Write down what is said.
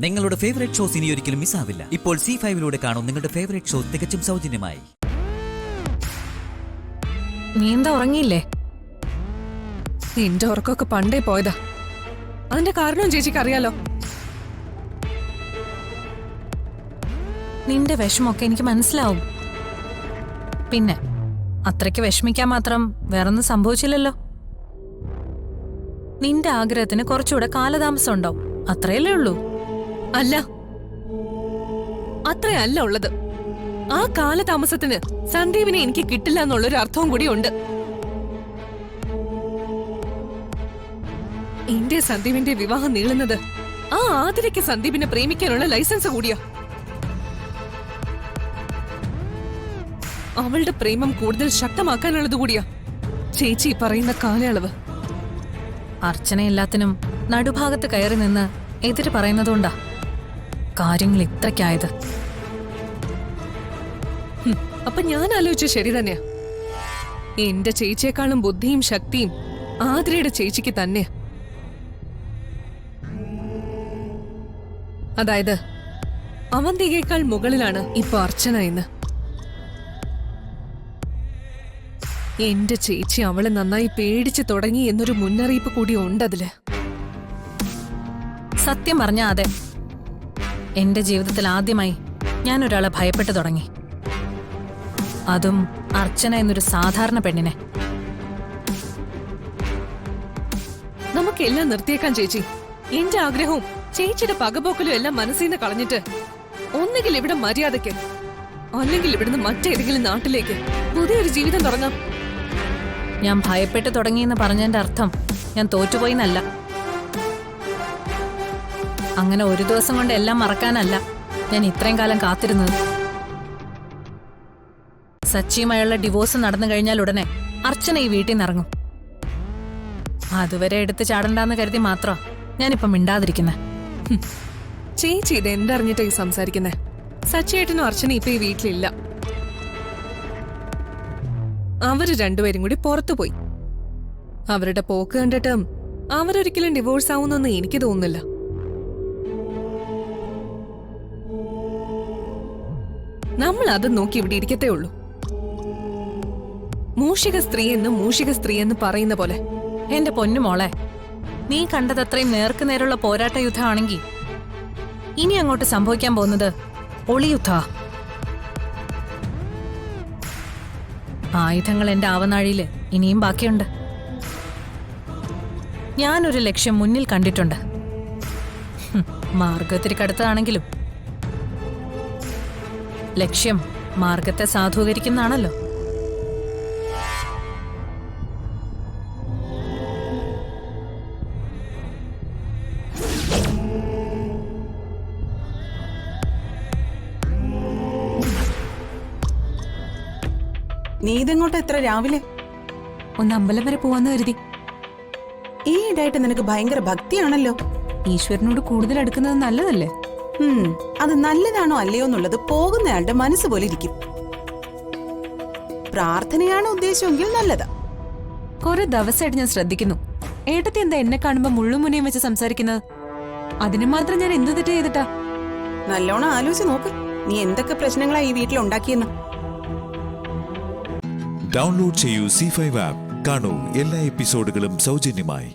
നിങ്ങളുടെ favourite shows ഇനി ഒരിക്കലും മിസ്സാവില്ല. ഇപ്പോൾ C5-ലൂടെ കാണും നിങ്ങളുടെ ഫേവറേറ്റ് ഷോ തികച്ചും സൗജന്യമായി. നീ എന്താ ഉറങ്ങിയില്ലേ? നിന്റെ ഉറക്കമൊക്കെ പണ്ടേ പോയതാ. അതിന്റെ കാരണവും ചേച്ചിക്ക് അറിയാലോ. നിന്റെ വിഷമൊക്കെ എനിക്ക് മനസ്സിലാവും. പിന്നെ അത്രയ്ക്ക് വിഷമിക്കാൻ മാത്രം വേറൊന്നും സംഭവിച്ചില്ലല്ലോ. നിന്റെ ആഗ്രഹത്തിന് കുറച്ചുകൂടെ കാലതാമസം ഉണ്ടാവും, അത്രയല്ലേ ഉള്ളൂ. അല്ല, അത്രയല്ല ഉള്ളത്. ആ കാലതാമസത്തിന് സന്ദീപിനെ എനിക്ക് കിട്ടില്ല എന്നുള്ളൊരു അർത്ഥവും കൂടി ഉണ്ട്. എന്റെ സന്ദീപിന്റെ വിവാഹം നീളുന്നത് ആ ആതിരയ്ക്ക് സന്ദീപിനെ പ്രേമിക്കാനുള്ള ലൈസൻസ് കൂടിയാ. അവളുടെ പ്രേമം കൂടുതൽ ശക്തമാക്കാനുള്ളത് കൂടിയാ ചേച്ചി പറയുന്ന കാലയളവ്. അർച്ചന എല്ലാത്തിനും നടുഭാഗത്ത് കയറി നിന്ന് എതിര് പറയുന്നതുകൊണ്ടാ കാര്യങ്ങൾ ഇത്രയ്ക്കായത്. അപ്പൊ ഞാൻ ആലോചിച്ച ശരി തന്നെയാ. എന്റെ ചേച്ചിയെക്കാളും ബുദ്ധിയും ശക്തിയും ആതിരയുടെ ചേച്ചിക്ക് തന്നെയാ. അതായത് അവന്തികേക്കാൾ മുകളിലാണ് ഇപ്പൊ അർച്ചന എന്ന്. എന്റെ ചേച്ചി അവളെ നന്നായി പേടിച്ചു തുടങ്ങി എന്നൊരു മുന്നറിയിപ്പ് കൂടി ഉണ്ടതില്. സത്യം പറഞ്ഞ അതെ, എന്റെ ജീവിതത്തിൽ ആദ്യമായി ഞാൻ ഒരാളെ ഭയപ്പെട്ടു തുടങ്ങി. അതും അർച്ചന എന്നൊരു സാധാരണ പെണ്ണിനെ. നമുക്കെല്ലാം നിർത്തിയേക്കാൻ ചേച്ചി. എന്റെ ആഗ്രഹവും ചേച്ചിയുടെ പകപോക്കലും എല്ലാം മനസ്സിൽ നിന്ന് കളഞ്ഞിട്ട് ഒന്നുകിൽ ഇവിടെ മര്യാദയ്ക്ക്, അല്ലെങ്കിൽ ഇവിടുന്ന് മറ്റേതെങ്കിലും നാട്ടിലേക്ക് പുതിയൊരു ജീവിതം തുടങ്ങാം. ഞാൻ ഭയപ്പെട്ടു തുടങ്ങിയെന്ന് പറഞ്ഞതിന്റെ അർത്ഥം ഞാൻ തോറ്റുപോയിന്നല്ല. അങ്ങനെ ഒരു ദിവസം കൊണ്ട് എല്ലാം മറക്കാനല്ല ഞാൻ ഇത്രയും കാലം കാത്തിരുന്നത്. സച്ചിയുമായുള്ള ഡിവോഴ്സ് നടന്നു കഴിഞ്ഞാൽ ഉടനെ അർച്ചന ഈ വീട്ടിൽ നിന്ന് ഇറങ്ങും. അതുവരെ എടുത്ത് ചാടണ്ടെന്ന് കരുതി മാത്രം ഞാനിപ്പം മിണ്ടാതിരിക്കുന്നെ. ചേച്ചി ഇത് എന്തറിഞ്ഞിട്ടാ ഈ സംസാരിക്കുന്നെ? സച്ചിയേട്ടനും അർച്ചന ഇപ്പൊ ഈ വീട്ടിലില്ല. അവര് രണ്ടുപേരും കൂടി പുറത്തുപോയി. അവരുടെ പോക്ക് കണ്ടിട്ടും അവരൊരിക്കലും ഡിവോഴ്സ് ആവുന്നൊന്നും എനിക്ക് തോന്നുന്നില്ല. നമ്മൾ അത് നോക്കി ഇവിടെ ഇരിക്കത്തേ ഉള്ളൂ. മൂഷിക സ്ത്രീ എന്ന് പറയുന്ന പോലെ. എന്റെ പൊന്നു മോളെ, നീ കണ്ടതത്രയും നേർക്കുനേരുള്ള പോരാട്ട യുദ്ധമാണെങ്കിൽ ഇനി അങ്ങോട്ട് സംഭവിക്കാൻ പോകുന്നത് ഒളിയുദ്ധ. ആയുധങ്ങൾ എന്റെ ആവനാഴിയില് ഇനിയും ബാക്കിയുണ്ട്. ഞാനൊരു ലക്ഷ്യം മുന്നിൽ കണ്ടിട്ടുണ്ട്. മാർഗത്തിരിക്കടുത്താണെങ്കിലും ലക്ഷ്യം മാർഗത്തെ സാധൂകരിക്കുന്നതാണല്ലോ. നീ ഇതെങ്ങോട്ട് എത്ര രാവിലെ? ഒന്ന് അമ്പലം വരെ പോവാന്ന് കരുതി. ഈ ഇടായിട്ട് നിനക്ക് ഭയങ്കര ഭക്തിയാണല്ലോ. ഈശ്വരനോട് കൂടുതൽ അടുക്കുന്നത് നല്ലതല്ലേ? അത് നല്ലതാണോ അല്ലയോ എന്നുള്ളത് പോകുന്നയാളുടെ മനസ്സ് പോലെ ഇരിക്കും. പ്രാർത്ഥനയാണ് ഉദ്ദേശമെങ്കിൽ നല്ലതാ. കുറെ ദിവസമായിട്ട് ഞാൻ ശ്രദ്ധിക്കുന്നു, ഏട്ടത്തി എന്താ എന്നെ കാണുമ്പോ മുള്ളുമുനയും വെച്ച് സംസാരിക്കുന്നത്? അതിന് മാത്രം ഞാൻ എന്ത് തെറ്റ് ചെയ്തിട്ടാ? നല്ലോണം ആലോചിച്ച് നോക്ക്, നീ എന്തൊക്കെ പ്രശ്നങ്ങളാ ഈ വീട്ടിൽ ഉണ്ടാക്കിയെന്ന്. ഡൗൺലോഡ് ചെയ്യൂ C5 ആപ്പ്. കാണൂ എല്ലാ എപ്പിസോഡുകളും സൗജന്യമായി.